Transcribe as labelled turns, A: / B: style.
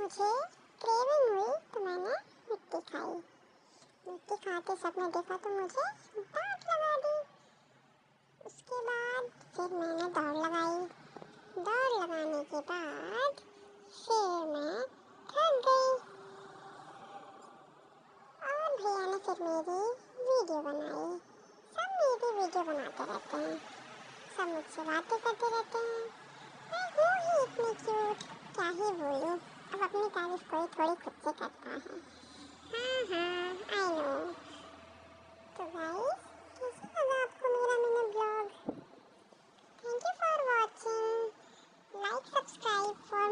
A: मुझे क्रेविंग हुई तो मैंने मिट्टी खाई। मिट्टी खाते सबने देखा तो मुझे डांट लगा दी। उसके बाद फिर मैंने दौड़ लगाई। दौड़ लगाने के बाद फिर मैं थक गई और भैया ने फिर मेरी वीडियो बनाई। सब मेरी वीडियो बनाते रहते हैं, सब मुझसे बातें करते रहते हैं। मैं हूँ ही इतनी क्यूट, क्या ही बोलूँ। अब अपनी तारीफ कोई थोड़ी खुद से करता है। हाँ आई नो। तो गाइस, कैसा लगा आपको मेरा mini blog? Thank you for watching. Like subscribe for